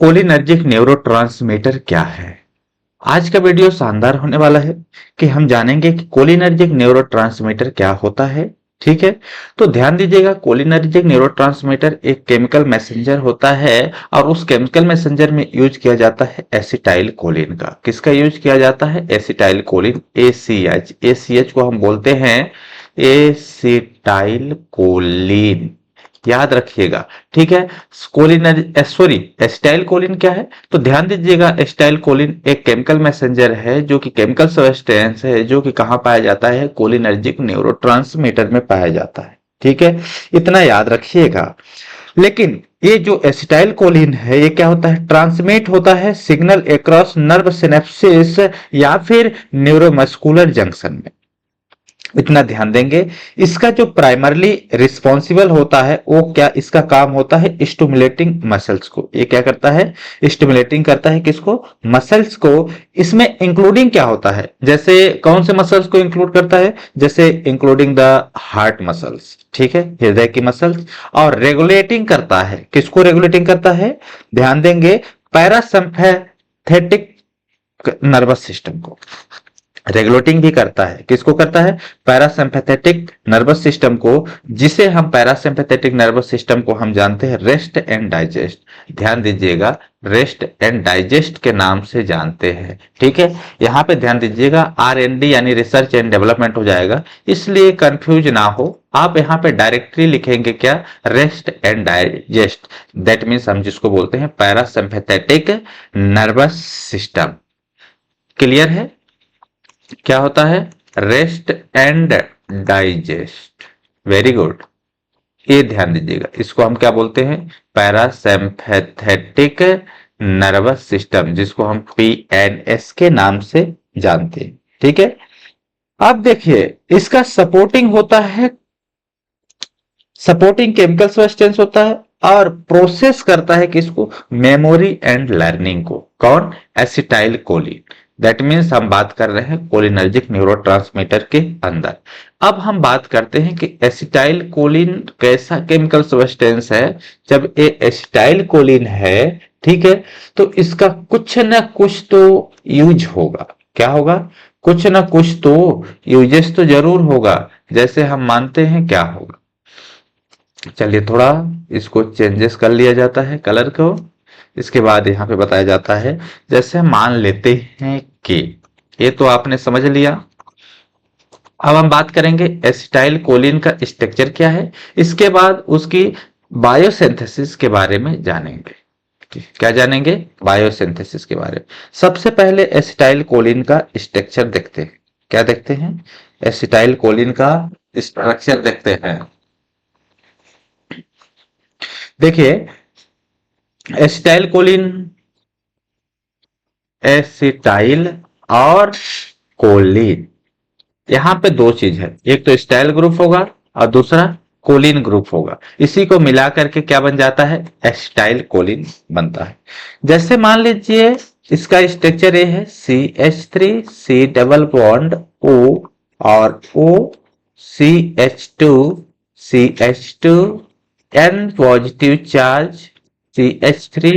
Cholinergic neurotransmitter क्या है। आज का वीडियो शानदार होने वाला है कि हम जानेंगे कि कोलिनर्जिक न्यूरोट्रांसमीटर क्या होता है। ठीक है, तो ध्यान दीजिएगा, कोलिनर्जिक न्यूरोट्रांसमीटर एक केमिकल मैसेंजर होता है और उस केमिकल मैसेंजर में यूज किया जाता है एसिटाइल कोलिन का। किसका यूज किया जाता है? Acetyl choline, ACH। ACH को हम बोलते हैं एसिटाइल कोलिन, याद रखिएगा। ठीक है, एस्टाइल कोलिन क्या है? तो ध्यान दीजिएगा, एस्टाइल कोलिन एक केमिकल मैसेंजर है जो कि केमिकल सब्सटेंस है जो कि कहाँ पाया जाता है? कोलिनर्जिक न्यूरोट्रांसमीटर में पाया जाता है। ठीक है, इतना याद रखिएगा। लेकिन ये जो एसिटाइल कोलिन है ये क्या होता है? ट्रांसमिट होता है सिग्नल एक्रॉस नर्व सिनेप्सिस या फिर न्यूरोमस्कुलर जंक्शन में। इतना ध्यान देंगे। इसका जो प्राइमरली रिस्पॉन्सिबल होता है वो क्या, इसका काम होता है स्टिमुलेटिंग मसल्स को। ये क्या करता है? स्टिमुलेटिंग करता है किसको? मसल्स को। इसमें इंक्लूडिंग क्या होता है? जैसे कौन से मसल्स को इंक्लूड करता है? जैसे इंक्लूडिंग द हार्ट मसल्स, ठीक है, हृदय की मसल्स। और रेगुलेटिंग करता है, किसको रेगुलेटिंग करता है? ध्यान देंगे, पैरासिम्पैथेटिक नर्वस सिस्टम को रेगुलेटिंग भी करता है। किसको करता है? पैरासिम्पैथेटिक नर्वस सिस्टम को, जिसे हम पैरासिम्पैथेटिक नर्वस सिस्टम को हम जानते हैं रेस्ट एंड डाइजेस्ट। ध्यान दीजिएगा, रेस्ट एंड डाइजेस्ट के नाम से जानते हैं। ठीक है, यहाँ पे ध्यान दीजिएगा, R&D यानी रिसर्च एंड डेवलपमेंट हो जाएगा, इसलिए कंफ्यूज ना हो। आप यहाँ पे डायरेक्टली लिखेंगे क्या? Rest and digest. That means हम जिसको बोलते हैं पैरासिम्पैथेटिक नर्वस सिस्टम। क्लियर है? क्या होता है? Rest and digest. Very good, ये ध्यान दीजिएगा। इसको हम क्या बोलते हैं? पैरासिम्पैथेटिक नर्वस सिस्टम, जिसको हम PNS के नाम से जानते हैं। ठीक है, अब देखिए, इसका सपोर्टिंग होता है, सपोर्टिंग केमिकल सब्सटेंस होता है और प्रोसेस करता है किसको? मेमोरी एंड लर्निंग को। कौन? Acetyl choline. दैट मीन्स हम बात कर रहे हैं कोलिनर्जिक न्यूरोट्रांसमीटर के अंदर। अब हम बात करते हैं कि एसिटाइल कोलिन कैसा केमिकल सब्सटेंस है। जब ये एसिटाइल कोलिन है, ठीक है, तो इसका कुछ ना कुछ तो यूज होगा। क्या होगा? कुछ ना कुछ तो यूजेस तो जरूर होगा। जैसे हम मानते हैं क्या होगा? चलिए थोड़ा इसको चेंजेस कर लिया जाता है कलर को। इसके बाद यहाँ पे बताया जाता है, जैसे मान लेते हैं कि ये तो आपने समझ लिया। अब हम बात करेंगे एसिटाइल कोलिन का स्ट्रक्चर क्या है, इसके बाद उसकी बायोसिंथेसिस के बारे में जानेंगे। क्या जानेंगे? बायोसिंथेसिस के बारे में। सबसे पहले एसिटाइल कोलिन का स्ट्रक्चर देखते हैं। क्या देखते हैं? एसिटाइल कोलिन का स्ट्रक्चर देखते हैं। देखिए, एसिटाइल कोलिन, एसिटाइल और कोलिन, यहां पे दो चीज है, एक तो एसिटाइल ग्रुप होगा और दूसरा कोलिन ग्रुप होगा। इसी को मिला करके क्या बन जाता है? एसिटाइल कोलिन बनता है। जैसे मान लीजिए इसका स्ट्रक्चर ये है, CH3 C double bond O और O CH2 CH2 N positive charge CH3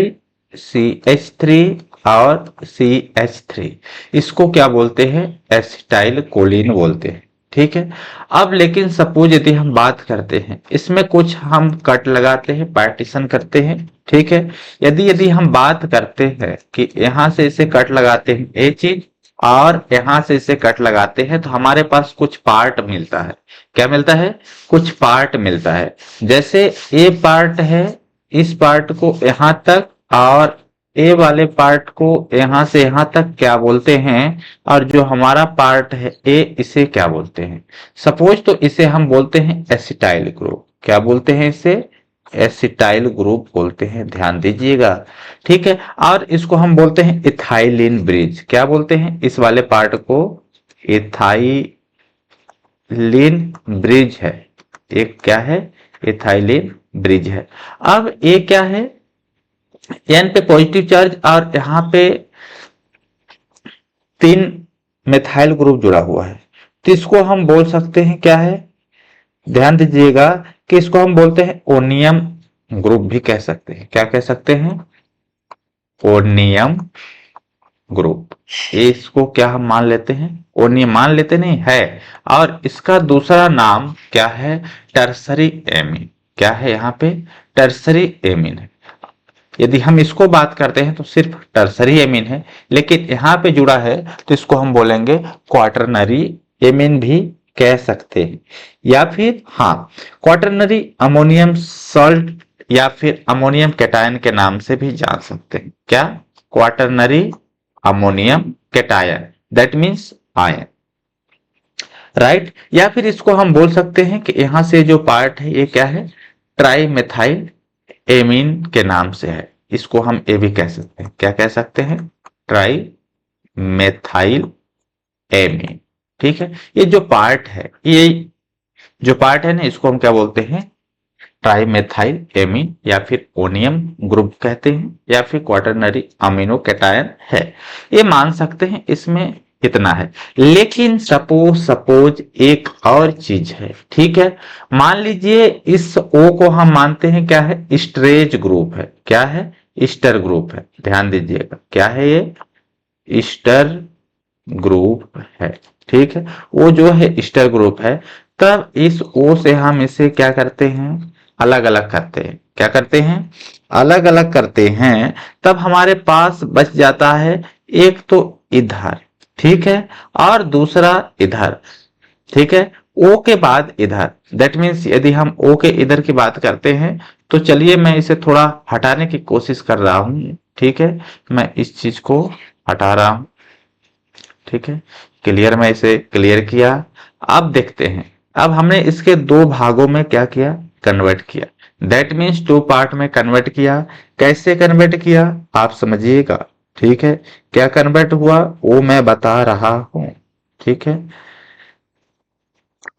CH3 और CH3, इसको क्या बोलते हैं? एसिटाइल कोलिन बोलते हैं। ठीक है, अब लेकिन सपोज यदि हम बात करते हैं, इसमें कुछ हम कट लगाते हैं, पार्टीशन करते हैं। ठीक है, यदि यदि हम बात करते हैं कि यहां से इसे कट लगाते हैं ये चीज और यहां से इसे कट लगाते हैं, तो हमारे पास कुछ पार्ट मिलता है। क्या मिलता है? कुछ पार्ट मिलता है। जैसे ये पार्ट है, इस पार्ट को यहां तक और ए वाले पार्ट को यहां से यहां तक क्या बोलते हैं, और जो हमारा पार्ट है ए, इसे क्या बोलते हैं? सपोज तो इसे हम बोलते हैं एसिटाइल ग्रुप। क्या बोलते हैं इसे? एसिटाइल ग्रुप बोलते हैं, ध्यान दीजिएगा। ठीक है, और इसको हम बोलते हैं इथाइलिन ब्रिज। क्या बोलते हैं इस वाले पार्ट को? इथाइलिन ब्रिज है। एक क्या है? इथाइलिन ब्रिज है। अब ये क्या है? एन पे पॉजिटिव चार्ज और यहां पे 3 मिथाइल ग्रुप जुड़ा हुआ है, तो इसको हम बोल सकते हैं क्या है? ध्यान दीजिएगा कि इसको हम बोलते हैं ओनियम ग्रुप भी कह सकते हैं। क्या कह सकते हैं? ओनियम ग्रुप। इसको क्या हम मान लेते हैं? ओनियम मान लेते नहीं है। और इसका दूसरा नाम क्या है? Tertiary amine. क्या है यहाँ पे? टर्सरी एमीन है। यदि हम इसको बात करते हैं तो सिर्फ टर्सरी एमीन है, लेकिन यहाँ पे जुड़ा है तो इसको हम बोलेंगे क्वाटरनरी एमीन भी कह सकते हैं, या फिर हाँ, क्वाटरनरी अमोनियम सॉल्ट या फिर अमोनियम कैटायन के नाम से भी जान सकते हैं। क्या? Quaternary ammonium cation, that means ion, right. या फिर इसको हम बोल सकते हैं कि यहां से जो पार्ट है ये क्या है? ट्राई मेथाइल एमीन के नाम से है। इसको हम ए भी कह सकते हैं। क्या कह सकते हैं? Tri methyl amine. ठीक है। ये जो पार्ट है, ये जो पार्ट है ना, इसको हम क्या बोलते हैं? ट्राइमेथाइल एमीन, या फिर ओनियम ग्रुप कहते हैं, या फिर क्वाटरनरी अमीनो कैटायन है। ये मान सकते हैं, इसमें इतना है। लेकिन सपोज एक और चीज है। ठीक है। मान लीजिए इस O को हम मानते हैं क्या है? स्ट्रेज ग्रुप है। क्या है? ईस्टर ग्रुप है। ध्यान दीजिएगा, क्या है ये? ईस्टर ग्रुप है। ठीक है। वो जो है ईस्टर ग्रुप है, तब इस O से हम इसे क्या करते हैं? अलग अलग करते हैं। क्या करते हैं? अलग अलग करते हैं। तब हमारे पास बच जाता है एक तो इधर, ठीक है, और दूसरा इधर। ठीक है। O के बाद इधर, दैट मीन्स यदि हम O के इधर की बात करते हैं तो चलिए मैं इसे थोड़ा हटाने की कोशिश कर रहा हूं। ठीक है। मैं इस चीज को हटा रहा हूं। ठीक है। क्लियर, मैं इसे क्लियर किया। अब देखते हैं, अब हमने इसके दो भागों में क्या किया? कन्वर्ट किया। दैट मीन्स टू पार्ट में कन्वर्ट किया। कैसे कन्वर्ट किया आप समझिएगा। ठीक है। क्या कन्वर्ट हुआ वो मैं बता रहा हूं। ठीक है।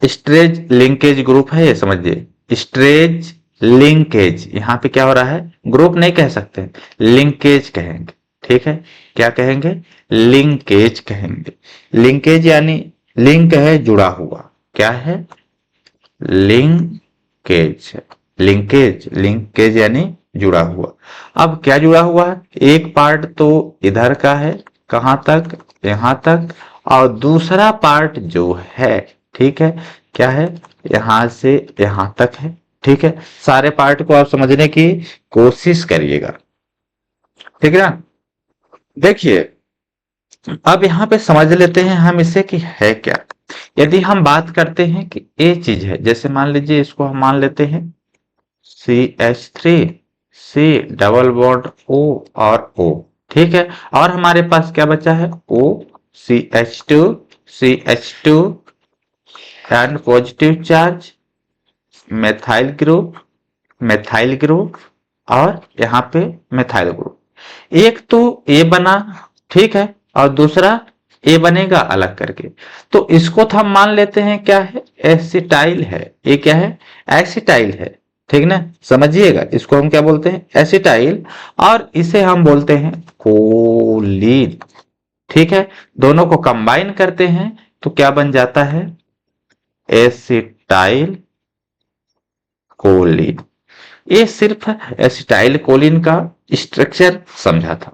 स्ट्रेच लिंकेज ग्रुप है, ये समझिए। स्ट्रेच लिंकेज, यहां पे क्या हो रहा है? ग्रुप नहीं कह सकते, लिंकेज कहेंगे। ठीक है। क्या कहेंगे? लिंकेज कहेंगे। लिंकेज यानी लिंक है, जुड़ा हुआ। क्या है? लिंकेज है। लिंकेज, लिंकेज यानी जुड़ा हुआ। अब क्या जुड़ा हुआ है? एक पार्ट तो इधर का है, कहां तक? यहां तक। और दूसरा पार्ट जो है, ठीक है, क्या है? यहां से यहां तक है। ठीक है। सारे पार्ट को आप समझने की कोशिश करिएगा। ठीक है ना। देखिए, अब यहाँ पे समझ लेते हैं हम इसे कि है क्या। यदि हम बात करते हैं कि ये चीज है, जैसे मान लीजिए इसको हम मान लेते हैं CH3, C double bond O और O। ठीक है। और हमारे पास क्या बचा है? O, CH2, CH2 and positive charge, methyl group, methyl group, और यहाँ पे मेथाइल ग्रुप। एक तो ए बना, ठीक है, और दूसरा ए बनेगा अलग करके। तो इसको तो हम मान लेते हैं क्या है? एसिटाइल है। ये क्या है? एसिटाइल है। ठीक ना। समझिएगा, इसको हम क्या बोलते हैं? एसिटाइल। और इसे हम बोलते हैं कोलीन। ठीक है। दोनों को कंबाइन करते हैं तो क्या बन जाता है? Acetylcholine. ये सिर्फ एसिटाइल कोलिन का स्ट्रक्चर समझा था।